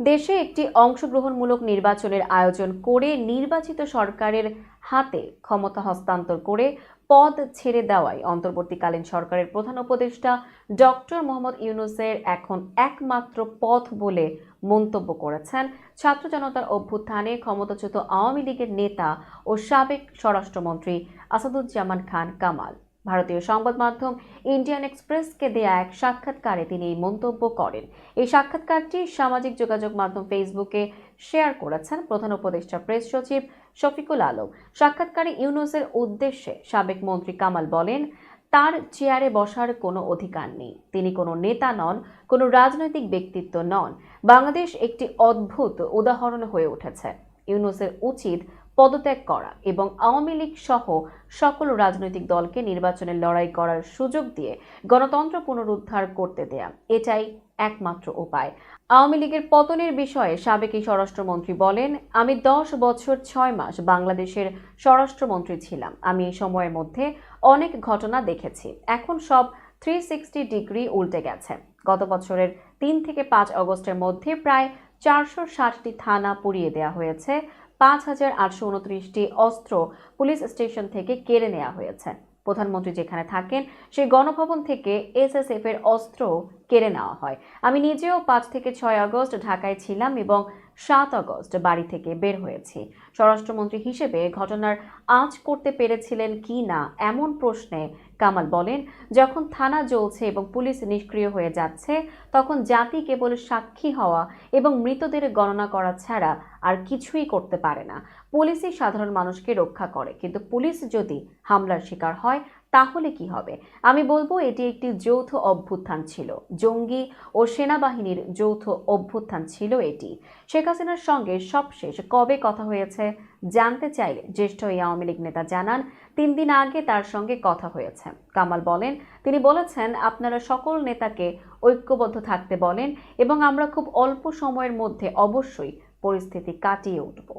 দেশে একটি অংশগ্রহণমূলক নির্বাচনের আয়োজন করে নির্বাচিত সরকারের হাতে ক্ষমতা হস্তান্তর করে পদ ছেড়ে দেওয়ায় অন্তর্বর্তীকালীন সরকারের প্রধান উপদেষ্টা ডক্টর মোহাম্মদ ইউনূসের এখন একমাত্র পথ বলে মন্তব্য করেছেন ছাত্র জনতার অভ্যুত্থানে ক্ষমতাচ্যুত আওয়ামী লীগের নেতা ও সাবেক স্বরাষ্ট্রমন্ত্রী আসাদুজ্জামান খান কামাল। ভারতীয় সংবাদ মাধ্যম ইন্ডিয়ান এক্সপ্রেসকে দেয়া এক সাক্ষাৎকারে তিনি এই মন্তব্য করেন। এই সাক্ষাৎকারটি সামাজিক যোগাযোগ মাধ্যম ফেসবুকে শেয়ার করেছেন প্রধান উপদেষ্টা প্রেস সচিব শফিকুল আলম। সাক্ষাৎকারে ইউনূসের উদ্দেশ্যে সাবেক মন্ত্রী কামাল বলেন, তার চেয়ারে বসার কোনো অধিকার নেই। তিনি কোনো নেতা নন, কোনো রাজনৈতিক ব্যক্তিত্ব নন। বাংলাদেশ একটি অদ্ভুত উদাহরণ হয়ে উঠেছে। ইউনূসের উচিত পদত্যাগ করা এবং আওয়ামী লীগ সহ সকল রাজনৈতিক দলকে নির্বাচনে লড়াই করার সুযোগ দিয়ে গণতন্ত্র পুনরুদ্ধার করতে দেয়া, এটাই একমাত্র উপায়। আওয়ামী লীগের পতনের বিষয়ে সাবেক এই স্বরাষ্ট্রমন্ত্রী বলেন, আমি 10 বছর 6 মাস বাংলাদেশের স্বরাষ্ট্রমন্ত্রী ছিলাম। আমি এই সময়ের মধ্যে অনেক ঘটনা দেখেছি। এখন সব 360 ডিগ্রি উল্টে গেছে। গত বছরের 3 থেকে 5 আগস্টের মধ্যে প্রায় 460টি থানা পুড়িয়ে দেওয়া হয়েছে। 5,829টি অস্ত্র পুলিশ স্টেশন থেকে কেড়ে নেওয়া হয়েছে। প্রধানমন্ত্রী যেখানে থাকেন সেই গণভবন থেকে এসএসএফ এর অস্ত্র কেড়ে নেওয়া হয়। আমি নিজেও 5 থেকে 6 আগস্ট ঢাকায় ছিলাম এবং 7 আগস্ট বাড়ি থেকে বের হয়েছি। স্বরাষ্ট্রমন্ত্রী হিসেবে ঘটনার আঁচ করতে পেরেছিলেন কি না এমন প্রশ্নে কামাল বলেন, যখন থানা জ্বলছে এবং পুলিশ নিষ্ক্রিয় হয়ে যাচ্ছে, তখন জাতি কেবল সাক্ষী হওয়া এবং মৃতদের গণনা করা ছাড়া আর কিছুই করতে পারে না। পুলিশই সাধারণ মানুষকে রক্ষা করে, কিন্তু পুলিশ যদি হামলার শিকার হয় তাহলে কি হবে? আমি বলবো এটি একটি যৌথ অভ্যুত্থান ছিল, জঙ্গি ও সেনাবাহিনীর যৌথ অভ্যুত্থান ছিল এটি। শেখ হাসিনার সঙ্গে সবশেষ কবে কথা হয়েছে জানতে চাইলে জ্যেষ্ঠ এই আওয়ামী লীগ নেতা জানান, 3 দিন আগে তার সঙ্গে কথা হয়েছে। কামাল বলেন, তিনি বলেছেন আপনারা সকল নেতাকে ঐক্যবদ্ধ থাকতে বলেন এবং আমরা খুব অল্প সময়ের মধ্যে অবশ্যই পরিস্থিতি কাটিয়ে উঠব।